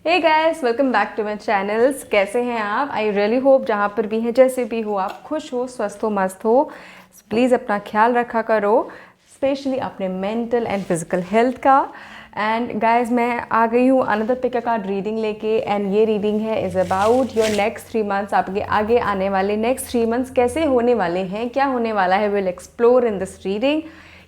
Hey guys, welcome back to my channels. कैसे हैं आप? आई रियली होप जहाँ पर भी हैं, जैसे भी हो, आप खुश हो, स्वस्थ हो, मस्त हो। प्लीज़ अपना ख्याल रखा करो, स्पेशली अपने मेंटल एंड फिजिकल हेल्थ का। एंड गाइस, मैं आ गई हूँ another pick a card reading लेके। एंड ये रीडिंग है is about your next 3 months. आपके आगे आने वाले नेक्स्ट 3 मंथ्स कैसे होने वाले हैं, क्या होने वाला है, will explore in this reading.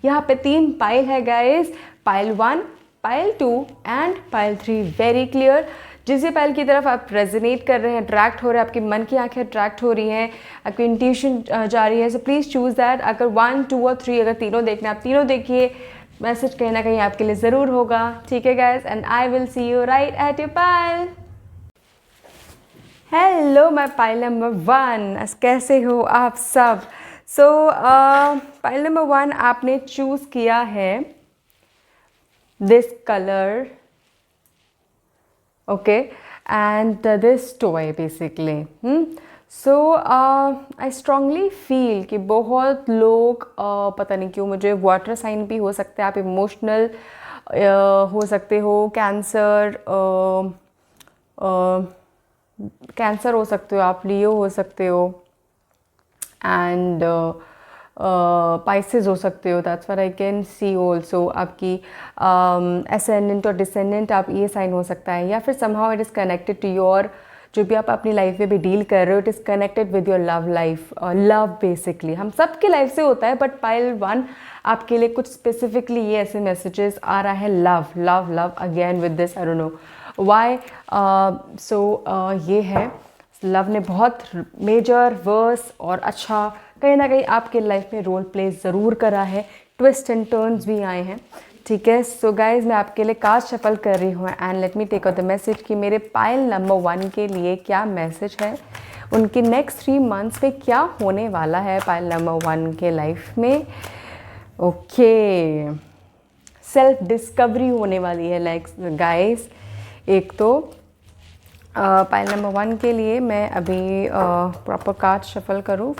यहाँ पे 3 पाइल है guys, pile 1, pile 2 and pile 3। Very clear. जिस भी पाइल की तरफ आप रेजोनेट कर रहे हैं, अट्रैक्ट हो रहे हैं, आपकी मन की आंखें अट्रैक्ट हो रही हैं, आपकी इंट्यूशन जा रही है, सो प्लीज़ चूज़ दैट। अगर 1, 2 और 3 अगर तीनों देखना, आप तीनों देखिए। मैसेज कहीं ना कहीं आपके लिए ज़रूर होगा। ठीक है guys, and I will see you right at your pile. Hello my pile number 1, कैसे हो आप सब? सो पाइल नंबर 1 आपने चूज़ किया है this color, okay, and this toy basically. So I strongly feel कि बहुत लोग पता नहीं क्यों, मुझे वाटर साइन भी हो सकते हैं, आप इमोशनल हो सकते हो, कैंसर हो सकते हो, आप लियो हो सकते हो, एंड पाइसेस हो सकते हो। That's what I can see also. आपकी असेंडेंट और डिसेंडेंट, आप ये साइन हो सकता है, या फिर somehow it is connected to your, जो भी आप अपनी लाइफ में भी डील कर रहे हो, it is connected with your love life. Love basically हम सबकी लाइफ से होता है, बट पाइल 1 आपके लिए कुछ स्पेसिफिकली ये ऐसे मैसेजेस आ रहा है, love love love again with this, I don't know why. So ये है, लव ने बहुत मेजर वर्स और अच्छा कहीं ना कहीं आपके लाइफ में रोल प्ले ज़रूर करा है, ट्विस्ट एंड टर्न्स भी आए हैं। ठीक है, सो गाइज मैं आपके लिए कार्ड शफल कर रही हूँ, and let me take out the message कि मेरे पाइल नंबर 1 के लिए क्या मैसेज है, उनके नेक्स्ट 3 मंथ्स में क्या होने वाला है पाइल नंबर 1 के लाइफ में। ओके, सेल्फ डिस्कवरी होने वाली है नेक्स्ट गाइज। एक तो पाइल नंबर 1 के लिए मैं अभी प्रॉपर कार्ड शफल करूँ।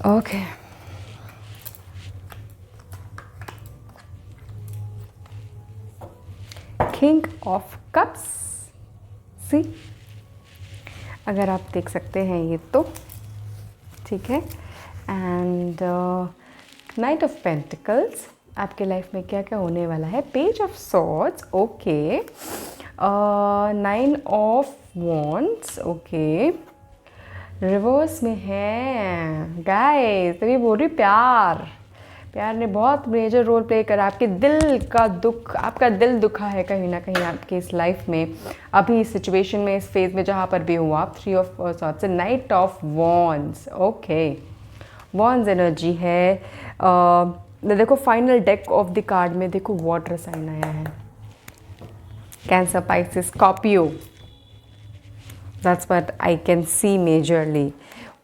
ओके, किंग ऑफ कप्स, सी, अगर आप देख सकते हैं ये तो ठीक है। एंड नाइट ऑफ पेंटिकल्स, आपके लाइफ में क्या क्या होने वाला है। Page of swords, okay, 9 of wands, okay, reverse में है गाइस। तभी बोल रही, प्यार ने बहुत मेजर रोल प्ले करा। आपके दिल का दुख, आपका दिल दुखा है कहीं ना कहीं आपके इस लाइफ में, अभी इस सिचुएशन में, इस फेज में जहाँ पर भी हो आप। 3 of swords, night of wands, okay, wands energy है। देखो final deck of the card में देखो वाटर साइन आया है, cancer, Pisces, Scorpio, that's what I can C majorly.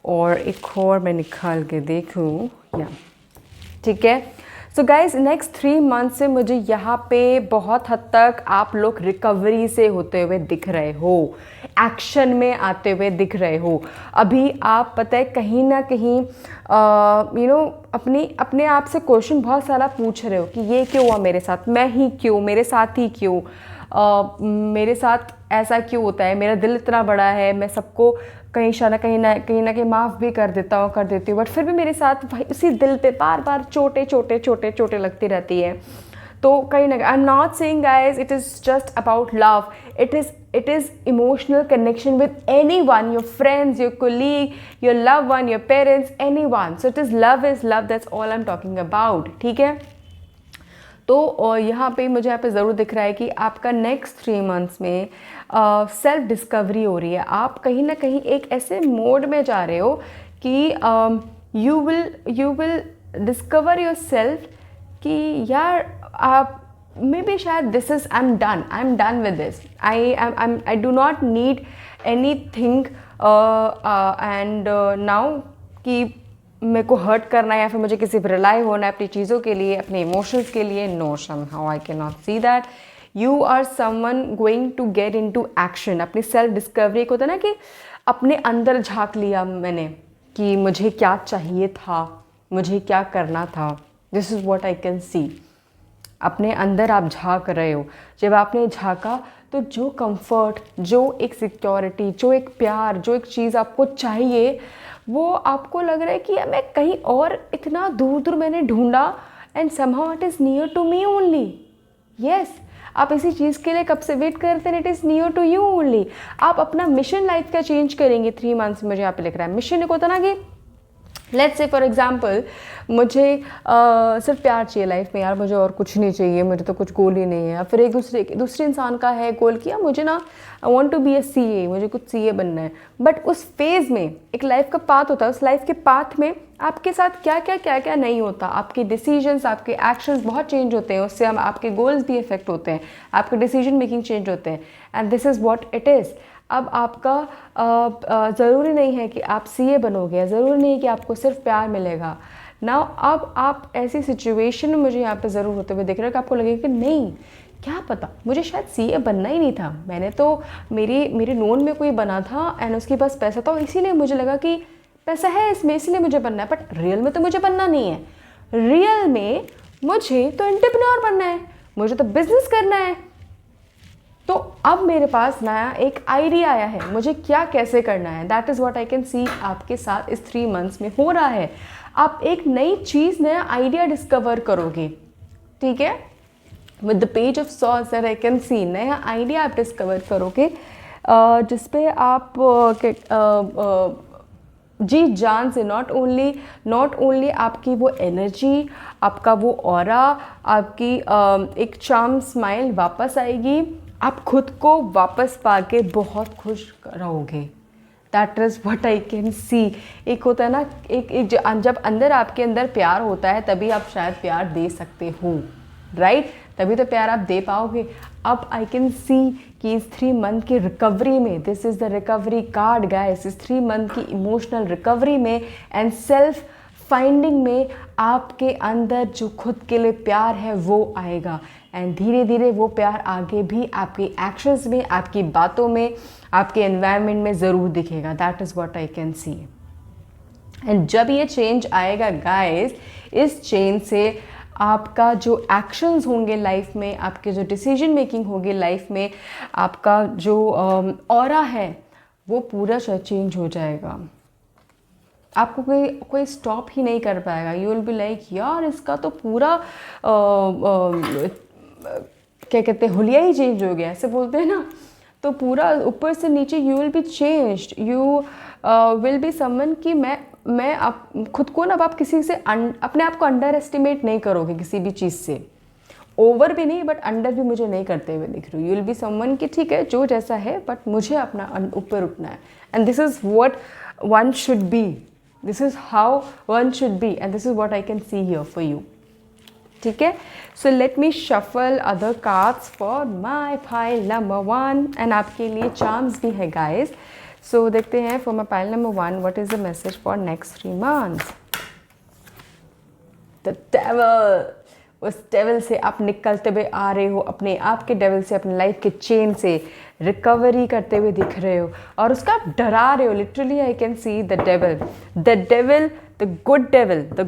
और एक और मैं निकाल के देखूँ, या ठीक है। सो गाइज नेक्स्ट 3 मंथ से मुझे यहाँ पे बहुत हद तक आप लोग रिकवरी से होते हुए दिख रहे हो, एक्शन में आते हुए दिख रहे हो। अभी आप पता है कहीं ना कहीं अपने आप से क्वेश्चन बहुत सारा पूछ रहे हो कि ये क्यों हुआ मेरे साथ, मैं ही क्यों, मेरे साथ ही क्यों, मेरे साथ ऐसा क्यों होता है, मेरा दिल इतना बड़ा है, मैं सबको कहीं ना कहीं माफ़ भी कर देती हूँ, बट फिर भी मेरे साथ भाई उसी दिल पे बार बार चोटें लगती रहती है। तो कहीं ना कहीं I am not saying guys it is just about love, it is emotional connection with any one, your friends, your colleague, your love one, your parents, any one. So it is love, that's all I am talking about. ठीक है, तो यहाँ पे मुझे यहाँ पे ज़रूर दिख रहा है कि आपका नेक्स्ट 3 मंथ्स में सेल्फ डिस्कवरी हो रही है। आप कहीं ना कहीं एक ऐसे मोड में जा रहे हो कि you will discover your self कि यार आप मे बी शायद this is I am done with this, I do not need any thing and now कि मेरे को हर्ट करना है या फिर मुझे किसी पर रिलाई होना है अपनी चीज़ों के लिए, अपने इमोशंस के लिए। No, somehow I can not see that. You are someone going to get in to action. अपनी सेल्फ डिस्कवरी को होता है ना कि अपने अंदर झांक लिया मैंने कि मुझे क्या चाहिए था, मुझे क्या करना था। This is what I can सी। अपने अंदर आप झांक रहे हो। जब आपने झांका तो जो कंफर्ट, जो एक सिक्योरिटी, जो एक प्यार, जो एक चीज़ आपको चाहिए, वो आपको लग रहा है कि मैं कहीं और इतना दूर दूर मैंने ढूंढा and somehow it is near to me only. Yes, आप इसी चीज़ के लिए कब से वेट करते हैं, it is near to you only. आप अपना मिशन लाइफ का चेंज करेंगे 3 मंथ्स में। मुझे यहाँ पे लिख रहा है मिशन एक होता ना कि लेट्स से फॉर एग्जाम्पल मुझे सिर्फ प्यार चाहिए लाइफ में, यार मुझे और कुछ नहीं चाहिए, मुझे तो कुछ गोल ही नहीं है। या फिर एक दूसरे इंसान का है गोल किया, मुझे ना I want to be a CA, मुझे कुछ सीए बनना है। बट उस फेज़ में एक लाइफ का पाथ होता है, उस लाइफ के पाथ में आपके साथ क्या क्या नहीं होता। आपके डिसीजंस, आपके एक्शंस बहुत चेंज होते हैं, उससे हम आपके गोल्स भी इफेक्ट होते हैं, आपके डिसीजन मेकिंग चेंज होते हैं। And this is what it is. अब आपका ज़रूरी नहीं है कि आप सीए बनोगे, ज़रूरी नहीं है कि आपको सिर्फ प्यार मिलेगा ना। अब आप ऐसी सिचुएशन में मुझे यहाँ पे ज़रूर होते हुए देख रहे हो कि आपको लगेगा कि नहीं, क्या पता मुझे शायद सीए बनना ही नहीं था, मैंने तो मेरे नोन में कोई बना था एंड उसके पास पैसा था, इसीलिए मुझे लगा कि पैसा है इसमें, इसलिए मुझे बनना है। बट रियल में तो मुझे बनना नहीं है। रियल में मुझे तो एंटरप्रेन्योर बनना है, मुझे तो बिजनेस करना है। तो अब मेरे पास नया एक आइडिया आया है, मुझे क्या कैसे करना है। That is what I can सी आपके साथ इस 3 मंथ्स में हो रहा है। आप एक नई चीज़, नया आइडिया डिस्कवर करोगे, ठीक है। With the page of sauce that I can सी, नया आइडिया आप डिस्कवर करोगे जिसपे आप जी जान से, नॉट ओनली आपकी वो एनर्जी, आपका वो ऑरा, आपकी एक चार्म स्माइल वापस आएगी, आप खुद को वापस पाके बहुत खुश रहोगे। That is what I can सी। एक होता है ना, जब अंदर आपके अंदर प्यार होता है तभी आप शायद प्यार दे सकते हो, राइट? तभी तो प्यार आप दे पाओगे। अब आई कैन सी कि इस 3 मंथ की रिकवरी में, this is the recovery card guys, इस 3 मंथ की इमोशनल रिकवरी में एंड सेल्फ फाइंडिंग में आपके अंदर जो खुद के लिए प्यार है वो आएगा। एंड धीरे धीरे वो प्यार आगे भी आपके एक्शंस में, आपकी बातों में, आपके एनवायरनमेंट में ज़रूर दिखेगा। That is what I can C. And जब ये चेंज आएगा गाइस, इस चेंज से आपका जो एक्शंस होंगे लाइफ में, आपके जो डिसीजन मेकिंग होगी लाइफ में, आपका जो ऑरा है वो पूरा चेंज हो जाएगा। आपको कोई स्टॉप ही नहीं कर पाएगा। यू विल बी लाइक यार इसका तो पूरा क्या कहते हैं, हुलिया ही चेंज हो गया, ऐसे बोलते हैं ना। तो पूरा ऊपर से नीचे you will be changed, you will be someone कि मैं आप खुद को ना, अब आप किसी से अपने आप को अंडर एस्टिमेट नहीं करोगे किसी भी चीज़ से। ओवर भी नहीं बट अंडर भी मुझे नहीं करते हुए दिख रही हूँ। यू विल बी समवन कि ठीक है जो जैसा है बट मुझे अपना ऊपर उठना है। And this is what one should be, this is how one should be and this is what I can see here for you, ठीक है। So let me shuffle other cards for my pile number 1 and आपके लिए charms भी है guys. सो देखते हैं for my pile number 1 what is the message for next 3 months. The devil, उस devil से आप निकलते हुए आ रहे हो, अपने आप के डेविल से, अपने लाइफ के चेन से रिकवरी करते हुए दिख रहे हो और उसका आप डरा रहे हो। Literally I can see the devil, the good devil, the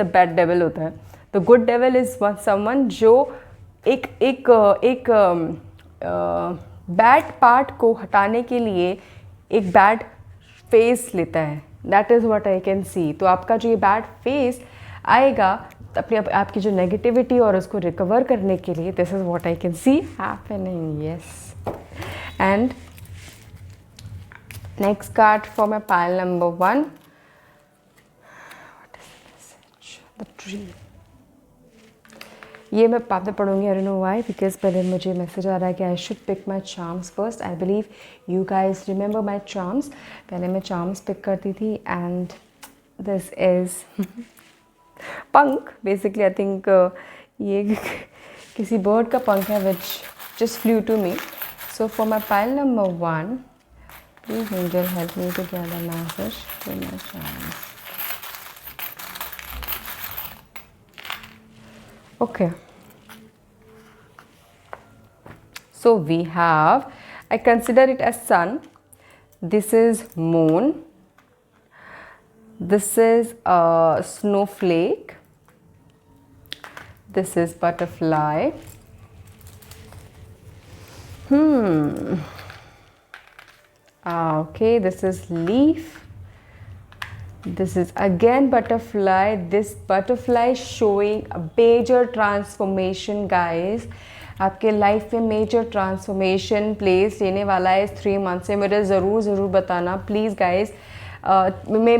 bad devil होता है। The good devil is someone जो एक बैड पार्ट को हटाने के लिए एक बैड फेस लेता है। That is what I can सी। तो आपका जो ये बैड फेस आएगा अपनी आपकी जो नेगेटिविटी और उसको रिकवर करने के लिए, this is what I can see happening. Yes, and next card for my pile number 1, what is the message, the tree. ये मैं बाद में पढ़ूंगी, I don't know why, because पहले मुझे मैसेज आ रहा है कि I should pick my charms first. I believe you guys remember my charms. पहले मैं चार्म्स पिक करती थी एंड दिस इज़ पंख। बेसिकली आई थिंक ये किसी बर्ड का पंख है which just flew to me. So for my pile number 1, please angel help me to get the message for my charms. Okay, so we have, I consider it as sun, This is moon. This is a snowflake. This is butterfly. Okay, this is leaf. This is again butterfly. This butterfly showing a major transformation, guys. आपके life में major transformation place लेने वाला है इस 3 month से. मुझे ज़रूर बताना प्लीज़ गाइज. मैं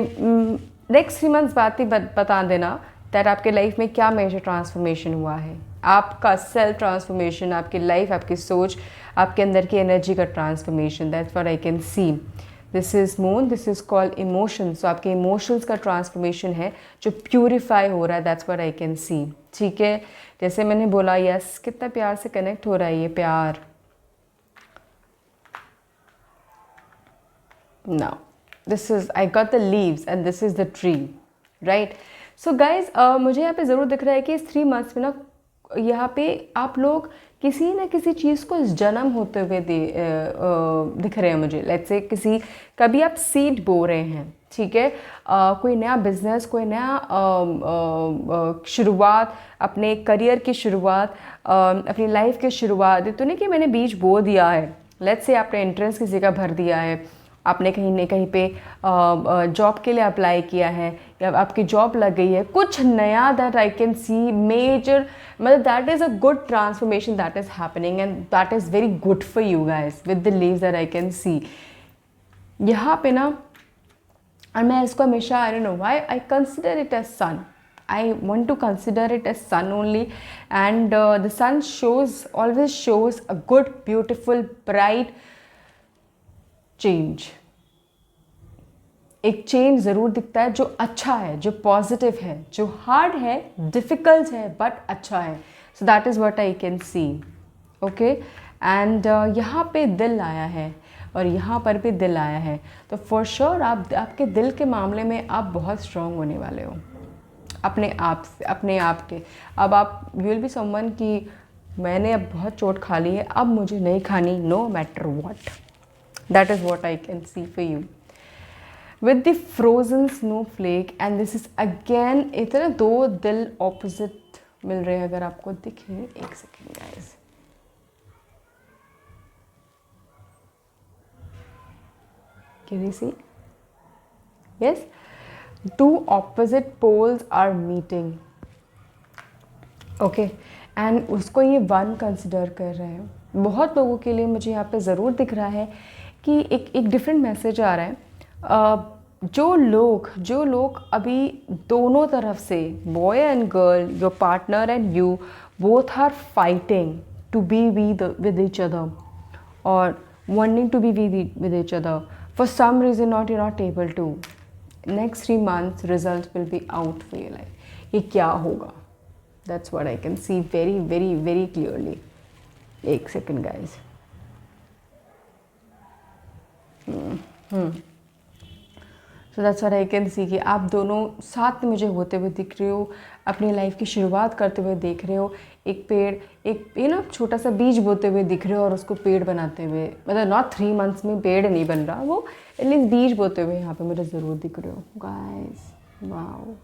नेक्स्ट 3 मंथ्स बाद ही बता देना दैट आपके लाइफ में क्या मेजर ट्रांसफॉर्मेशन हुआ है. आपका सेल्फ ट्रांसफॉर्मेशन, आपकी लाइफ, आपकी सोच, आपके अंदर की एनर्जी का transformation. That's what I can C. This is moon. This is called emotions. तो आपके इमोशंस का ट्रांसफॉर्मेशन है जो प्यूरिफाई हो रहा है. दैट्स व्हाट आई कैन सी. ठीक है, जैसे मैंने बोला, यस, कितना प्यार से कनेक्ट हो रहा है ये प्यार. Now this is, I got the leaves and this is the tree, right. So guys, मुझे यहाँ पे ज़रूर दिख रहा है कि इस 3 मंथ्स में ना यहाँ पे आप लोग किसी न किसी चीज़ को जन्म होते हुए दिख रहे हैं मुझे. लेट्स से कभी आप सीड बो रहे हैं, ठीक है, कोई नया बिजनेस, कोई नया शुरुआत, अपने करियर की शुरुआत, अपनी लाइफ की शुरुआत. तो नहीं कि मैंने बीज बो दिया है. लेट्स से आपने एंट्रेंस किसी का भर दिया है, आपने कहीं न कहीं पे जॉब के लिए अप्लाई किया है, या आपकी जॉब लग गई है, कुछ नया. That I can see major, मतलब that is a good transformation that is happening and that is very good for you guys with the leaves that I can see यहाँ पे ना. और मैं इसको हमेशा, I don't know why, I consider it as sun. I want to consider it as sun only, and the sun always shows a good, beautiful, bright change. एक change ज़रूर दिखता है जो अच्छा है, जो पॉजिटिव है, जो हार्ड है, डिफ़िकल्ट है, बट अच्छा है. So that is what I can C. Okay, and यहाँ पे दिल आया है और यहाँ पर भी दिल आया है. तो फॉर श्योर आपके दिल के मामले में आप बहुत स्ट्रॉन्ग होने वाले हो अपने आप के. अब आप यू विल बी समवन कि मैंने अब बहुत चोट खा ली है, अब मुझे नहीं खानी, no matter what. That is what I can see for you with the frozen snowflake. And this is again, इतना 2 दिल ऑपोजिट मिल रहे हैं. अगर आपको दिखे, एक second guys, can you see? Yes, 2 opposite poles are meeting. Okay, and उसको ये 1 कंसिडर कर रहे हैं. बहुत लोगों के लिए मुझे यहाँ पे ज़रूर दिख रहा है कि एक डिफरेंट मैसेज आ रहा है. जो लोग अभी दोनों तरफ से, boy and girl, your partner and you, both are fighting to be with each other और wanting to be with each other, for some reason you're not able to. Next 3 months result will be out for your life. ये क्या होगा? That's what I can see very, very, very clearly. एक second guys. So that's what I can see कि आप दोनों साथ में मुझे होते हुए दिख रहे हो, अपनी लाइफ की शुरुआत करते हुए देख रहे हो. एक पेड़, एक छोटा सा बीज बोते हुए दिख रहे हो और उसको पेड़ बनाते हुए, मतलब नॉट 3 मंथ्स में पेड़ नहीं बन रहा, वो एटलीस्ट बीज बोते हुए यहाँ पे मुझे ज़रूर दिख रहे हो guys. Wow.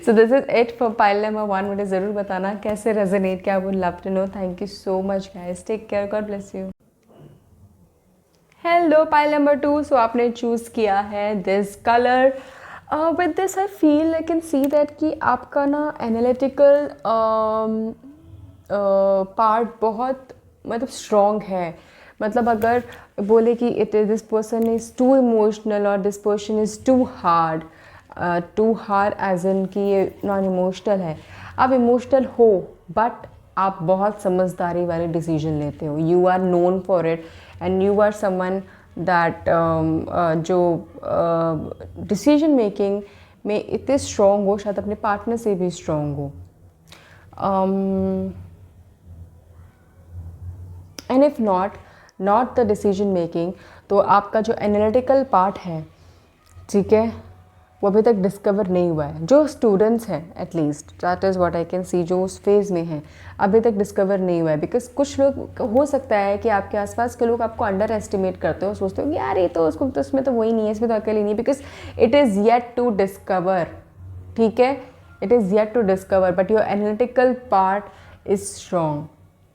So this is it for pile number 1. मुझे ज़रूर बताना कैसे रेजोनेट किया. Would love to know. Thank you so much guys. Take care. God bless you. Hello pile number 2. So आपने चूज़ किया है this colour. With this I feel, I can see that कि आपका ना एनालिटिकल पार्ट बहुत मतलब strong है. मतलब अगर बोले कि this person is too emotional और this person is too hard as in कि ये नॉन इमोशनल है. आप इमोशनल हो बट आप बहुत समझदारी वाले डिसीजन लेते हो. You are known for it and you are someone that जो डिसीजन मेकिंग में इतने स्ट्रॉन्ग हो, शायद अपने पार्टनर से भी स्ट्रॉन्ग हो. And if not the decision making, तो आपका जो एनालिटिकल पार्ट है, ठीक है, वो अभी तक डिस्कवर नहीं हुआ है। जो स्टूडेंट्स हैं at least, that is what I can सी, जो उस फेज़ में हैं अभी तक डिस्कवर नहीं हुआ है। बिकॉज कुछ लोग, हो सकता है कि आपके आसपास के लोग आपको अंडर एस्टिमेट करते हो, सोचते हो कि यार ये तो उसको तो उसमें तो वही नहीं है, इसमें तो अकेली नहीं है, because it is yet to discover, ठीक है, it is yet to discover, but your analytical part is strong,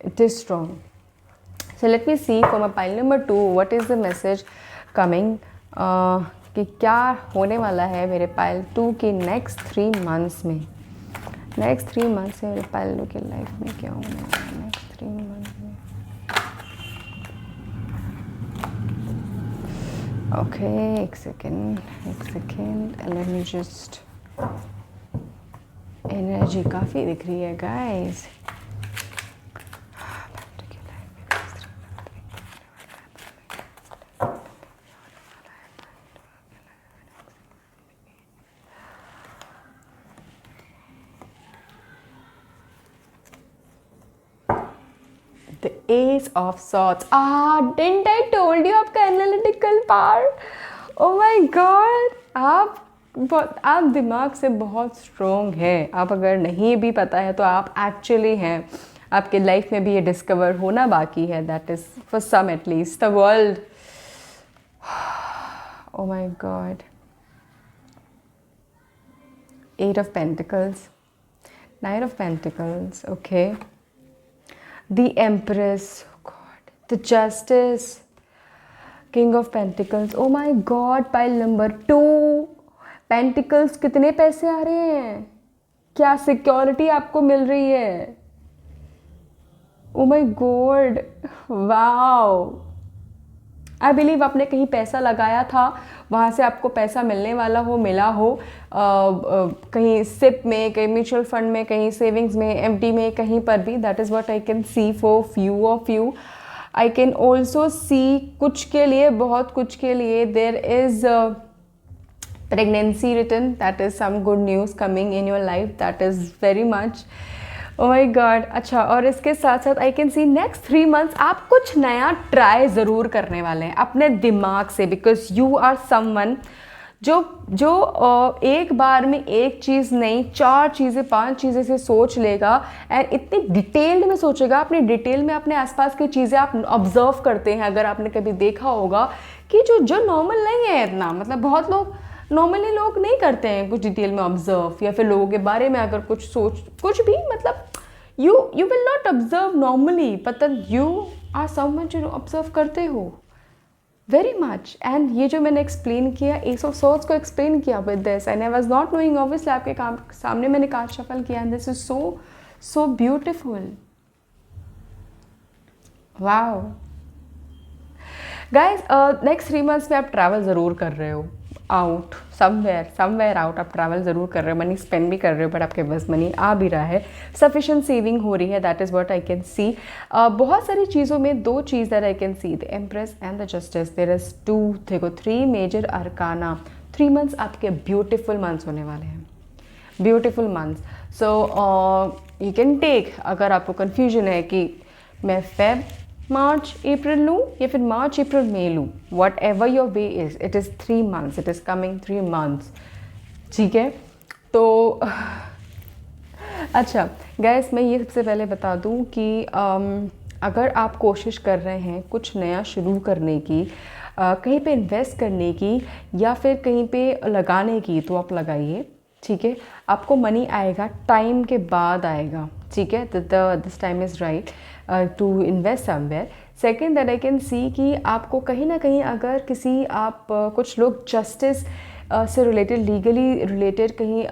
it is strong. So let me see for my pile number 2 what is the message coming कि क्या होने वाला है मेरे pile 2 के next 3 months में. नेक्स्ट 3 मंथ्स में मेरे पाइल 2 के लाइफ में क्या होने वाला है नेक्स्ट 3 मंथ्स में. ओके, एक second, let me just. Energy काफ़ी दिख रही है guys. The Ace of Swords. Didn't I told you आपका analytical power? Oh my God! आप दिमाग से बहुत स्ट्रॉन्ग हैं. आप अगर नहीं भी पता है तो आप एक्चुअली हैं. आपके लाइफ में भी ये डिस्कवर होना बाकी है. That is for some at least the world. Oh my God. 8 of Pentacles. 9 of Pentacles. Okay. The Empress, oh God, the Justice, King of Pentacles. Oh my God, pile number 2. Pentacles, कितने पैसे आ रहे हैं? क्या security आपको मिल रही है? Oh my God, wow. I believe आपने कहीं पैसा लगाया था, वहाँ से आपको पैसा मिलने वाला हो, मिला हो. कहीं सिप में, कहीं म्यूचुअल फंड में, कहीं सेविंग्स में, एफडी में, कहीं पर भी. That is what I can see for few of you. I can also see कुछ के लिए, बहुत कुछ के लिए there is pregnancy return. That is some good news coming in your life. That is very much. Oh my God. अच्छा, और इसके साथ साथ I can see next 3 months आप कुछ नया ट्राई ज़रूर करने वाले हैं अपने दिमाग से. बिकॉज यू आर समवन जो एक बार में एक चीज़ नहीं, 4 चीज़ें 5 चीज़ें से सोच लेगा. एंड इतनी डिटेल्ड में सोचेगा. अपने डिटेल में अपने आसपास की चीज़ें आप ऑब्जर्व करते हैं. अगर आपने कभी देखा होगा कि जो नॉर्मल नहीं है इतना, मतलब बहुत लोग नॉर्मली लोग नहीं करते हैं कुछ डिटेल में ऑब्जर्व, या फिर लोगों के बारे में अगर कुछ सोच कुछ भी, मतलब you will not observe normally, पता यू आर समवन जो ऑब्जर्व करते हो वेरी मच. एंड ये जो मैंने एक्सप्लेन किया, एस ऑफ सॉर्ड्स को एक्सप्लेन किया with this, and I was not knowing, obviously आपके काम सामने मैंने कार्ड शफल किया, and this is so beautiful. Wow guys, next 3 months में आप ट्रैवल ज़रूर कर रहे हो. आउट समवेयर आउट आप ट्रैवल ज़रूर कर रहे हो. मनी स्पेंड भी कर रहे हो, बट आपके पास मनी आ भी रहा है. सफिशिएंट सेविंग हो रही है. That is what I can see. बहुत सारी चीज़ों में 2 चीज़ that I can see, the empress and the justice. There is 3 major arcana. 3 months आपके ब्यूटिफुल मंथ्स होने वाले हैं. Beautiful months. So you can take, अगर आपको कन्फ्यूजन है कि मैं फेब मार्च अप्रैल लूँ या फिर मार्च अप्रैल मई लूँ, what ever your way is, it is 3 months, it is coming 3 months. ठीक है. तो अच्छा गैस, मैं ये सबसे पहले बता दूँ कि अगर आप कोशिश कर रहे हैं कुछ नया शुरू करने की, कहीं पे इन्वेस्ट करने की, या फिर कहीं पे लगाने की, तो आप लगाइए. ठीक है. आपको मनी आएगा, टाइम के बाद आएगा. ठीक है. This time is right to invest somewhere. Second that I can see कि आपको कहीं ना कहीं अगर किसी कुछ लोग जस्टिस से रिलेटेड, लीगली रिलेटेड कहीं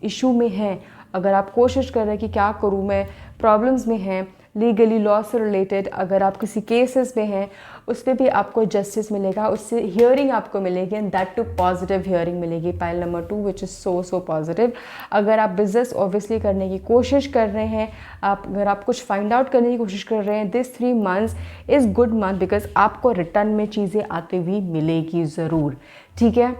इशू में हैं, अगर आप कोशिश कर रहे हैं कि क्या करूँ मैं, प्रॉब्लम्स में हैं लीगली, लॉ से रिलेटेड, अगर आप किसी केसेस में हैं, उस पर भी आपको जस्टिस मिलेगा, उससे हियरिंग आपको मिलेगी, and that too positive hearing मिलेगी. Pile number 2 which is so positive. अगर आप बिजनेस ऑब्वियसली करने की कोशिश कर रहे हैं, अगर आप कुछ फाइंड आउट करने की कोशिश कर रहे हैं, this 3 months is good month, because आपको रिटर्न में चीज़ें आती हुई मिलेगी ज़रूर. ठीक है.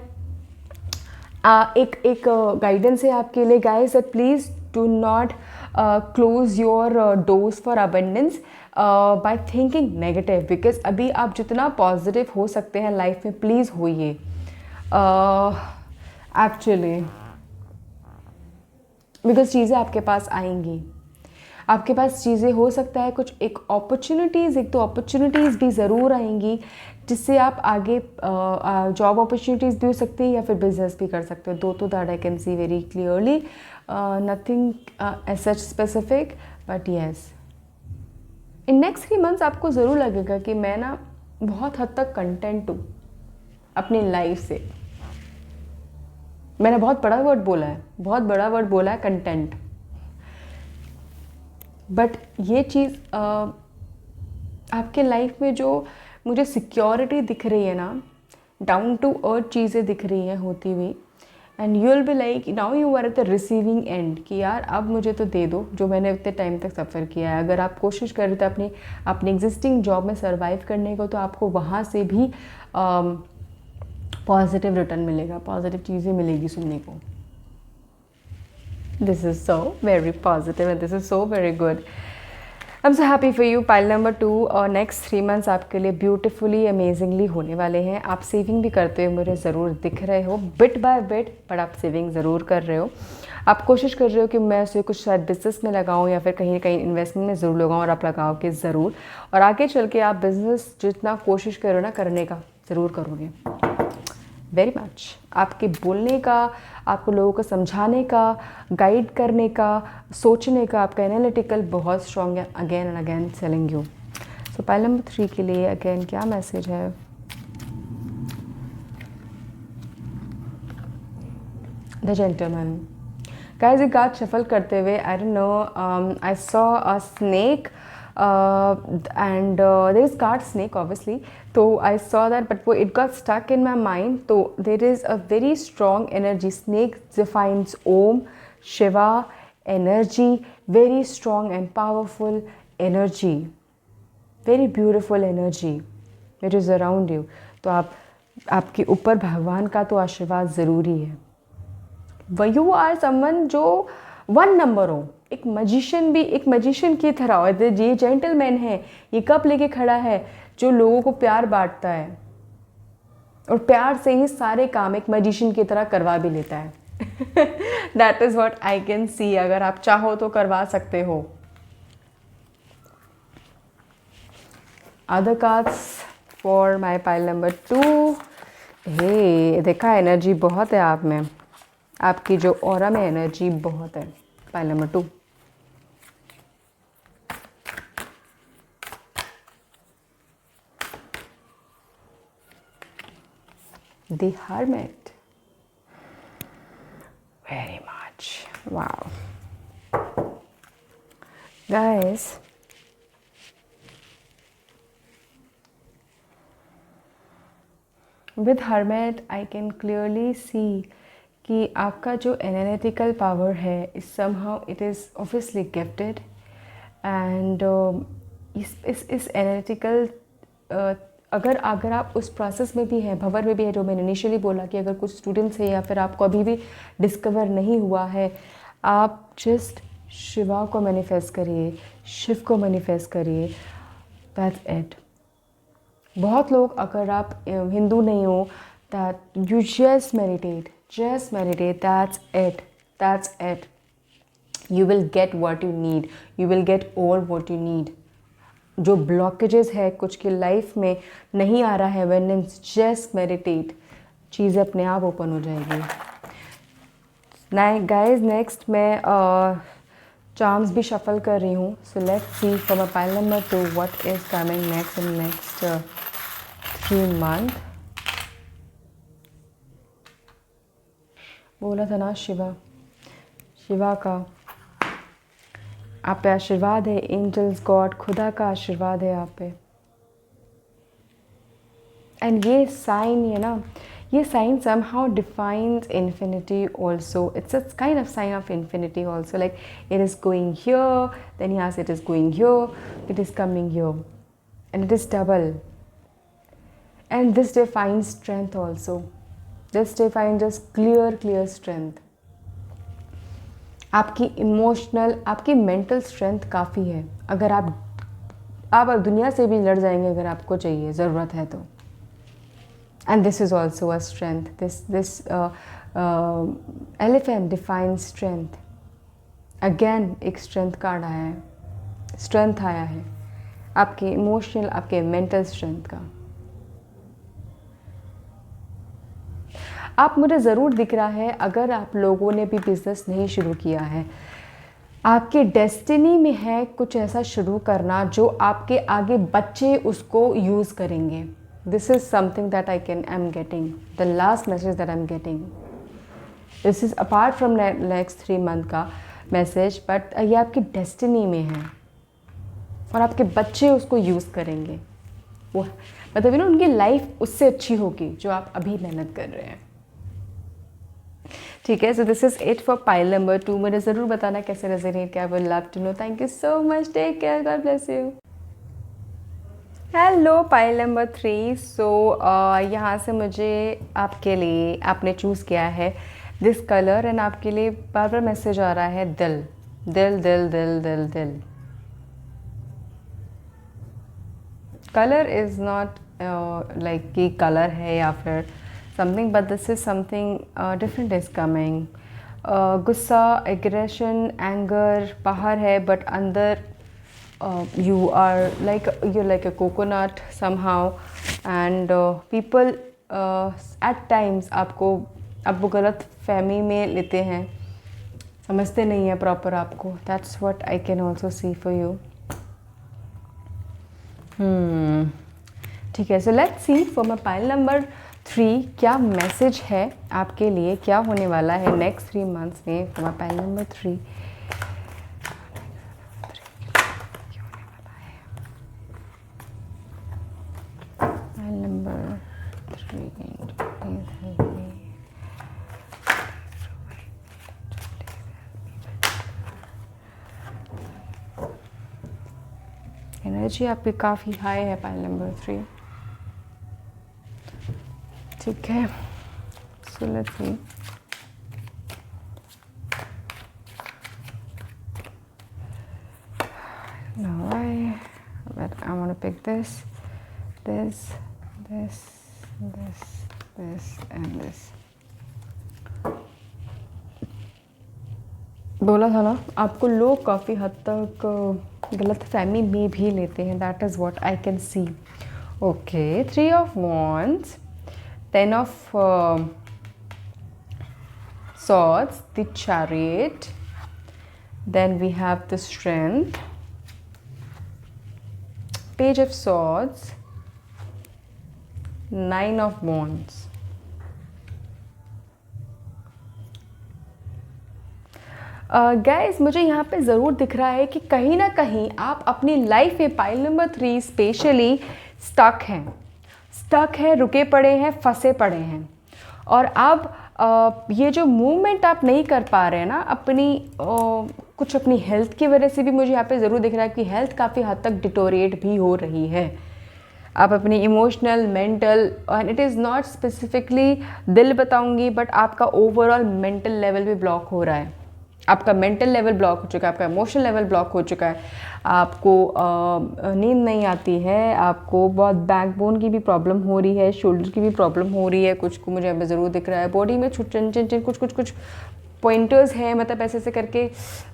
एक गाइडेंस है आपके लिए guys, that please do not close your doors for abundance by thinking negative, because अभी आप जितना पॉजिटिव हो सकते हैं लाइफ में, प्लीज़ होइए. एक्चुअली बिकॉज चीज़ें आपके पास आएंगी, आपके पास चीज़ें हो सकता है कुछ एक दो अपॉर्चुनिटीज़ भी ज़रूर आएंगी जिससे आप आगे जॉब अपॉर्चुनिटीज़ भी हो सकती है या फिर बिजनेस भी कर सकते हो। दो तो that I can see very clearly, nothing as such specific, but yes in next 3 months आपको ज़रूर लगेगा कि मैं ना बहुत हद तक कंटेंट हूँ अपनी लाइफ से। मैंने बहुत बड़ा वर्ड बोला है, बहुत बड़ा वर्ड बोला है, कंटेंट। बट ये चीज़ आपके लाइफ में जो मुझे सिक्योरिटी दिख रही है ना, डाउन टू अर्थ चीज़ें दिख रही हैं होती हुई, and you will be like now you are at the receiving end कि यार अब मुझे तो दे दो जो मैंने इतने टाइम तक सफ़र किया है। अगर आप कोशिश कर रहे थे अपनी एग्जिस्टिंग जॉब में सर्वाइव करने को, तो आपको वहाँ से भी पॉजिटिव रिटर्न मिलेगा, पॉजिटिव चीज़ें मिलेगी सुनने को। This is so very positive and this is so very good. I am so happy for you. Pile number 2, और नेक्स्ट 3 मंथ्स आपके लिए ब्यूटीफुली अमेजिंगली होने वाले हैं। आप सेविंग भी करते हुए मुझे ज़रूर दिख रहे हो, बिट बाय बिट, बट आप सेविंग ज़रूर कर रहे हो। आप कोशिश कर रहे हो कि मैं उसे कुछ शायद बिजनेस में लगाऊं या फिर कहीं ना कहीं इन्वेस्टमेंट में ज़रूर लगाऊं, और आप लगाओगे ज़रूर, और आगे चल के आप बिज़नेस जितना कोशिश करो ना करने का, ज़रूर करोगे। वेरी मच आपके बोलने का, आपको लोगों को समझाने का, गाइड करने का, सोचने का, आपका एनालिटिकल बहुत स्ट्रॉन्ग है। Again and again telling you. So pile number 3 के लिए अगेन क्या मैसेज है? The gentleman. गाइस ये कार्ड शफल करते हुए आई don't no, I saw a snake and there is card snake obviously, so I saw that, but it got stuck in my mind. So there is a very strong energy. Snake defines Om Shiva energy, very strong and powerful energy, very beautiful energy which is around you. तो आपके ऊपर भगवान का तो आशीर्वाद ज़रूरी है। You are someone जो 1 नंबर हो, एक मजिशियन की तरह हो। ये जेंटलमैन है, ये कप लेके खड़ा है जो लोगों को प्यार बांटता है और प्यार से ही सारे काम एक मजिशियन की तरह करवा भी लेता है। That is what I can see. अगर आप चाहो तो करवा सकते हो। Other cards for my pile number 2। हे देखा, एनर्जी बहुत है आप में, आपकी जो ऑरा में एनर्जी बहुत है। Pile number 2, The Hermit. Very much. Wow. Guys, with Hermit I can clearly see कि आपका जो एनालिटिकल पावर है इस somehow it is obviously gifted, and इस एनालिटिकल अगर आप उस प्रोसेस में भी हैं, भंवर में भी है, जो मैंने इनिशियली बोला कि अगर कुछ स्टूडेंट्स हैं या फिर आपको अभी भी डिस्कवर नहीं हुआ है, आप जस्ट शिवा को मैनिफेस्ट करिए, शिव को मैनिफेस्ट करिए, दैट्स इट। बहुत लोग, अगर आप हिंदू नहीं हो, that you just meditate, that's it. You will get what you need, you will get all what you need. जो ब्लॉकेजेस है कुछ की लाइफ में नहीं आ रहा है, व्हेन इट्स जस्ट मेडिटेट, चीज़ें अपने आप ओपन हो जाएगी। गाइस नेक्स्ट मैं चार्म्स भी शफल कर रही हूँ। So let's see for my pile number 2 what is coming next in next 3 month. बोला था ना शिवा का आप पे आशीर्वाद है, एंजल्स, गॉड, खुदा का आशीर्वाद है आप पे। एंड ये साइन है ना, ये sign somehow defines infinity also. It's a kind of sign of infinity also, like it is going here, then yes, it is going here, it is coming here, and it is double. And this defines strength also. This defines just clear strength. आपकी emotional, आपकी mental strength काफ़ी है। अगर आप दुनिया से भी लड़ जाएंगे अगर आपको चाहिए, ज़रूरत है तो। And this is also a strength, this elephant define strength, again एक स्ट्रेंथ कार्ड आया है, स्ट्रेंथ आया है आपके इमोशनल, आपके मेंटल स्ट्रेंथ का। आप मुझे ज़रूर दिख रहा है, अगर आप लोगों ने भी बिज़नेस नहीं शुरू किया है, आपके डेस्टिनी में है कुछ ऐसा शुरू करना जो आपके आगे बच्चे उसको यूज़ करेंगे। This is something that I am getting, the last message that I am getting. This is apart from next 3 month का मैसेज, बट ये आपकी डेस्टिनी में है और आपके बच्चे उसको यूज़ करेंगे। वो मतलब उनकी लाइफ उससे अच्छी होगी जो आप अभी मेहनत कर रहे हैं। ठीक है, so this is it for pile number 2। मुझे ज़रूर बताना कैसे रेजोनेट किया, I would love to know. Thank you so much, take care, God bless you. Hello pile number 3। So यहाँ से मुझे आपके लिए, आपने चूज़ किया है दिस कलर एंड आपके लिए बार बार मैसेज आ रहा है दिल दिल दिल दिल दिल दिल। कलर इज़ नॉट लाइक कि कलर है या फिर something, but this is something different is coming. गुस्सा, एग्रेशन, एंगर बाहर है, बट अंदर you are like, you're like a coconut somehow, and people at times आपको वो गलत फहमी में लेते हैं, समझते नहीं हैं प्रॉपर आपको। That's what I can also see for you. ठीक है, so let's see for my pile number 3 क्या मैसेज है आपके लिए, क्या होने वाला है नेक्स्ट 3 मंथ्स में for my pile number 3। Pile number 3 energy आपकी काफ़ी हाई है पाइल नंबर 3। ठीक है, so let's see. No, but I want to pick this, this, this, this, this and this. बोला था ना, आपको लोग काफ़ी हद तक गलत फहमी में भी लेते हैं। That is what I can C. Okay, 3 of Wands, 10 of Swords, the Chariot, then we have the Strength, Page of Swords, 9 of Wands. Guys मुझे यहाँ पे ज़रूर दिख रहा है कि कहीं ना कहीं आप अपनी लाइफ में पाइल नंबर 3 स्पेशली स्टक हैं, रुके पड़े हैं, फंसे पड़े हैं। और अब ये जो मूवमेंट आप नहीं कर पा रहे हैं ना अपनी कुछ अपनी हेल्थ की वजह से भी मुझे यहाँ पे ज़रूर दिख रहा है कि हेल्थ काफ़ी हद तक डिटोरिएट भी हो रही है। आप अपनी emotional, mental, and it is not specifically दिल बताऊंगी, बट आपका ओवरऑल मेंटल लेवल भी ब्लॉक हो रहा है। आपका मेंटल लेवल ब्लॉक हो चुका है, आपका इमोशनल लेवल ब्लॉक हो चुका है, आपको नींद नहीं आती है, आपको बहुत बैकबोन की भी प्रॉब्लम हो रही है, शोल्डर की भी प्रॉब्लम हो रही है, कुछ को मुझे यहाँ पे ज़रूर दिख रहा है। बॉडी में कुछ पॉइंटर्स हैं, मतलब ऐसे करके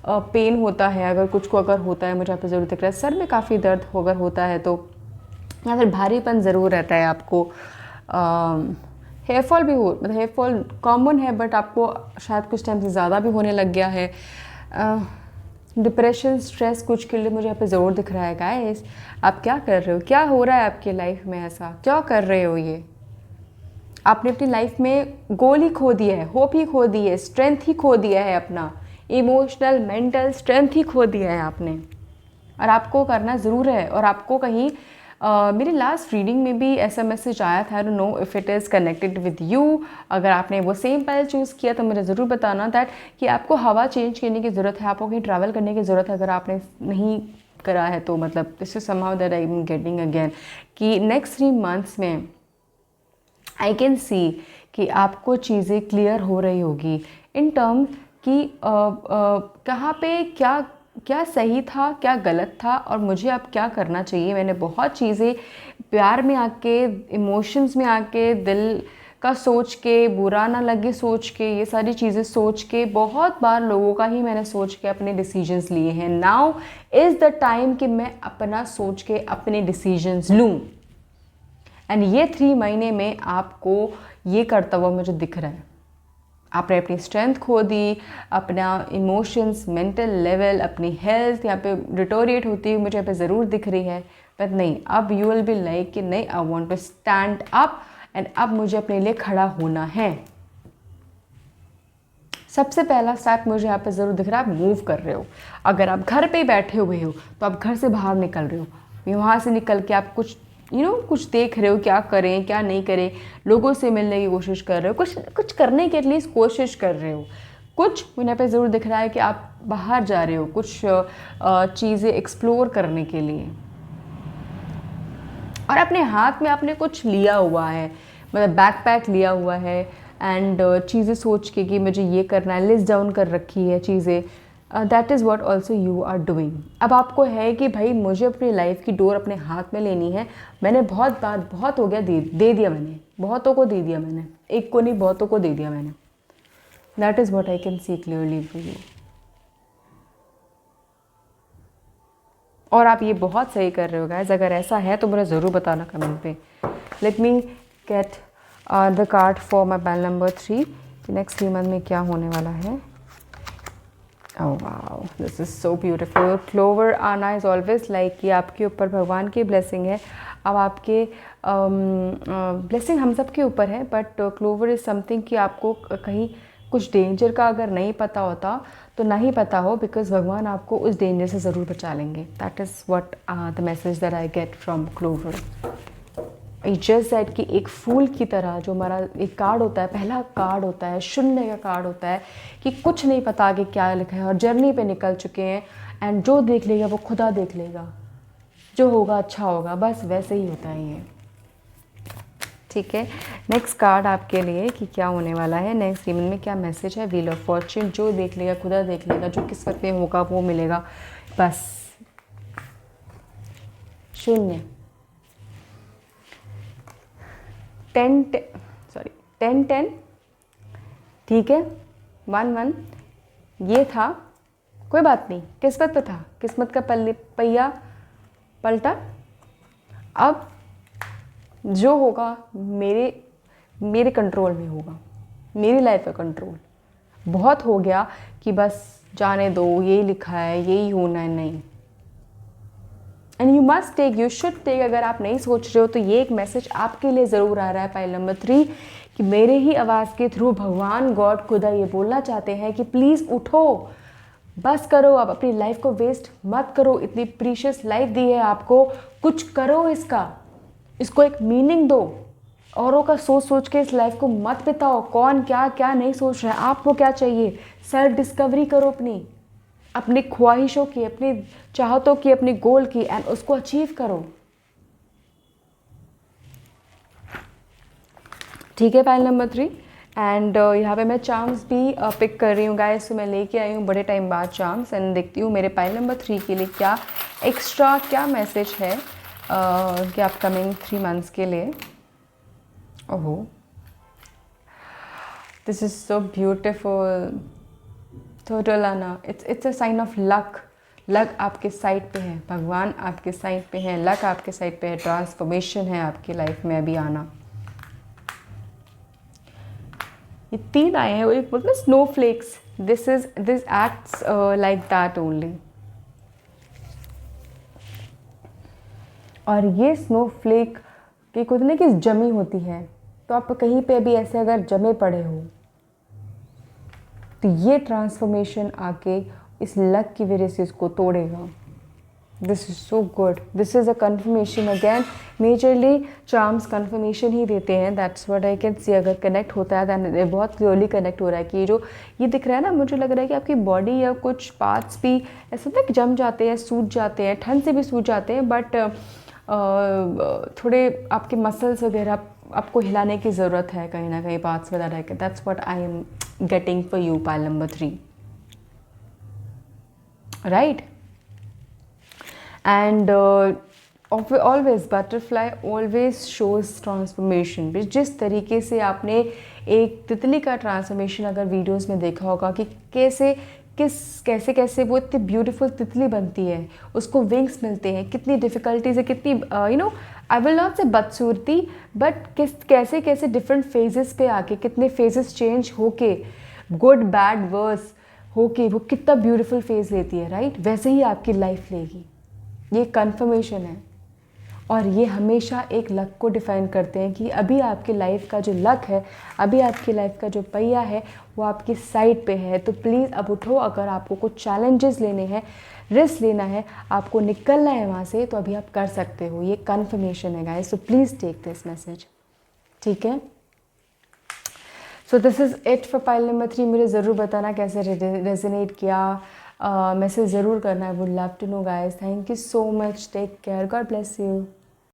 पेन होता है, अगर कुछ को अगर होता है मुझे यहाँ पे ज़रूर दिख रहा है। सर में काफ़ी दर्द अगर होता है तो या फिर भारीपन ज़रूर रहता है आपको। हेयर फॉल भी हो, मतलब हेयर फॉल कॉमन है, बट आपको शायद कुछ टाइम से ज़्यादा भी होने लग गया है। डिप्रेशन, स्ट्रेस कुछ के लिए मुझे यहाँ पे ज़रूर दिख रहा है। गाइस आप क्या कर रहे हो, क्या हो रहा है आपकी लाइफ में, ऐसा क्या कर रहे हो? ये आपने अपनी लाइफ में गोल ही खो दिया है, होप ही खो दी है, स्ट्रेंथ ही खो दिया है, अपना इमोशनल मेंटल स्ट्रेंथ ही खो दिया है आपने। और आपको करना ज़रूर है। और आपको कहीं मेरी लास्ट रीडिंग में भी ऐसा मैसेज आया था, आई don't know if it is connected with you. अगर आपने वो सेम पाइल चूज़ किया तो मुझे ज़रूर बताना दैट कि आपको हवा चेंज करने की ज़रूरत है, आपको कहीं ट्रैवल करने की ज़रूरत है। अगर आपने नहीं करा है तो मतलब this is somehow that I am getting again कि नेक्स्ट 3 मंथ्स में आई कैन सी कि आपको चीज़ें क्लियर हो रही होगी इन टर्म कि कहाँ पे क्या सही था, क्या गलत था, और मुझे अब क्या करना चाहिए। मैंने बहुत चीज़ें प्यार में आके, इमोशंस में आके, दिल का सोच के, बुरा ना लगे सोच के, ये सारी चीज़ें सोच के, बहुत बार लोगों का ही मैंने सोच के अपने डिसीजंस लिए हैं। नाउ इज़ द टाइम कि मैं अपना सोच के अपने डिसीजंस लूँ। एंड ये 3 महीने में आपको ये करता हुआ मुझे दिख रहा है। आपने अपनी स्ट्रेंथ खो दी, अपना इमोशंस, मेंटल लेवल, अपनी हेल्थ यहाँ पे डिटोरिएट होती हुई मुझे यहाँ पे ज़रूर दिख रही है। बट नहीं, अब यू विल बी लाइक कि नहीं, I want to stand up and अब मुझे अपने लिए खड़ा होना है। सबसे पहला स्टेप मुझे यहाँ पे ज़रूर दिख रहा है, आप मूव कर रहे हो। अगर आप घर पे बैठे हुए हो तो आप घर से बाहर निकल रहे हो, वहाँ से निकल के आप कुछ कुछ देख रहे हो, क्या करें क्या नहीं करें, लोगों से मिलने की कोशिश कर रहे हो, कुछ करने की एटलीस्ट कोशिश कर रहे हो। कुछ मुझे यहाँ पे ज़रूर दिख रहा है कि आप बाहर जा रहे हो कुछ चीज़ें एक्सप्लोर करने के लिए, और अपने हाथ में आपने कुछ लिया हुआ है, मतलब बैकपैक लिया हुआ है एंड चीज़ें सोच के कि मुझे ये करना है, लिस्ट डाउन कर रखी है चीज़ें। That is what also you are doing. अब आपको है कि भाई मुझे अपनी लाइफ की डोर अपने हाथ में लेनी है। मैंने बहुत बार, बहुत हो गया, दे दिया मैंने, बहुतों को दे दिया मैंने, एक को नहीं बहुतों को दे दिया मैंने। That is what I can see clearly for you. और आप ये बहुत सही कर रहे हो गाइस। अगर ऐसा है तो मुझे ज़रूर बताना कमेंट पे। Let me get the card for my panel number 3 कि नेक्स्ट 3 मंथ में क्या होने वाला है। Oh wow, this is so beautiful. Clover आना इज़ ऑलवेज लाइक कि आपके ऊपर भगवान की ब्लेसिंग है। अब आपके ब्लेसिंग हम सब के ऊपर है, बट क्लोवर इज़ समथिंग कि आपको कहीं कुछ डेंजर का अगर नहीं पता होता तो नहीं पता हो, बिकॉज भगवान आपको उस डेंजर से ज़रूर बचा लेंगे। That is what the message that I get from clover. I just that कि एक फूल की तरह जो हमारा एक कार्ड होता है, पहला कार्ड होता है, शून्य का कार्ड होता है कि कुछ नहीं पता आगे क्या लिखा है और जर्नी पे निकल चुके हैं, एंड जो देख लेगा वो खुदा देख लेगा, जो होगा अच्छा होगा, बस वैसे ही होता है ये। ठीक है, नेक्स्ट कार्ड आपके लिए कि क्या होने वाला है नेक्स्ट इवन में, क्या मैसेज है। व्हील ऑफ फॉर्च्यून, जो देख लेगा खुदा देख लेगा, जो किस्मत में होगा वो मिलेगा, बस। शून्य, 10 ठीक है, 1 ये था, कोई बात नहीं, किस्मत पे था, किस्मत का पहिया पलटा। अब जो होगा मेरे कंट्रोल में होगा, मेरी लाइफ का कंट्रोल। बहुत हो गया कि बस जाने दो, यही लिखा है, यही होना है, नहीं। And you must take, you should take. अगर आप नहीं सोच रहे हो तो ये एक मैसेज आपके लिए ज़रूर आ रहा है पाइल नंबर 3 कि मेरे ही आवाज़ के थ्रू भगवान गॉड खुदा ये बोलना चाहते हैं कि प्लीज़ उठो, बस करो, आप अपनी लाइफ को वेस्ट मत करो। इतनी प्रीशियस लाइफ दी है आपको, कुछ करो इसको एक मीनिंग दो। औरों का सोच सोच के इस लाइफ को मत बिताओ, कौन क्या क्या नहीं सोच रहा है, आपको क्या चाहिए। सेल्फ डिस्कवरी करो, अपनी ख्वाहिशों की, अपनी चाहतों की, अपनी गोल की, एंड उसको अचीव करो। ठीक है, पाइल नंबर 3। एंड यहाँ पे मैं चार्म्स भी पिक कर रही हूँ गाइस। तो मैं लेके आई हूँ बड़े टाइम बाद चार्म्स, एंड देखती हूँ मेरे पाइल नंबर 3 के लिए क्या एक्स्ट्रा, क्या मैसेज है कि अपकमिंग 3 मंथ्स के लिए। ओहो, this is so beautiful. Total आना, it's a sign of luck. Luck आपके साइड पे है, भगवान आपके साइड पे है, लक आपके साइड पे है, ट्रांसफॉर्मेशन है आपकी लाइफ में अभी आना। ये 3 आए हैं, एक बोलते हैं snowflakes, this acts like that only. और ये स्नोफ्लेक की खुद ने कि जमी होती है, तो आप कहीं पे भी ऐसे अगर जमे पड़े हो तो ये ट्रांसफॉर्मेशन आके इस लक की वजह से इसको तोड़ेगा। This is so good, this is a confirmation again. Majorly charms confirmation ही देते हैं, that's what I can see. अगर कनेक्ट होता है दैन बहुत क्लियरली कनेक्ट हो रहा है कि ये दिख रहा है ना, मुझे लग रहा है कि आपकी बॉडी या कुछ पार्ट्स भी ऐसा होता है कि जम जाते हैं, सूज जाते हैं, ठंड से भी सूज जाते हैं, बट थोड़े आपके मसल्स वगैरह आपको हिलाने की ज़रूरत है कहीं ना कहीं, पार्ट्स वगैरह के। That's what I am getting for you, pile number 3, right. And always butterfly always shows transformation. जिस तरीके से आपने एक तितली का ट्रांसफॉर्मेशन अगर वीडियोस में देखा होगा कि कैसे कैसे वो इतनी ब्यूटीफुल तितली बनती है, उसको विंग्स मिलते हैं, कितनी डिफ़िकल्टी से, कितनी आई विल नॉट से बदसूरती, बट कैसे कैसे डिफरेंट फेजेस पे आके, कितने फेजेस चेंज होके, गुड बैड वर्स होके वो कितना ब्यूटीफुल फेज लेती है, राइट? वैसे ही आपकी लाइफ लेगी, ये कन्फर्मेशन है। और ये हमेशा एक लक को डिफ़ाइन करते हैं कि अभी आपकी लाइफ का जो लक है, अभी आपकी लाइफ का जो पहिया है वो आपकी साइड पे है। तो प्लीज़ अब उठो, अगर आपको कुछ चैलेंजेस लेने हैं, रिस्क लेना है, आपको निकलना है वहाँ से, तो अभी आप कर सकते हो। ये कन्फर्मेशन है guys, so please take this message, ठीक है? So this is it for pile number 3। मुझे ज़रूर बताना कैसे रेजोनेट किया, मैसेज ज़रूर करना। I would love to know guys. Thank you so much, take care, God bless you.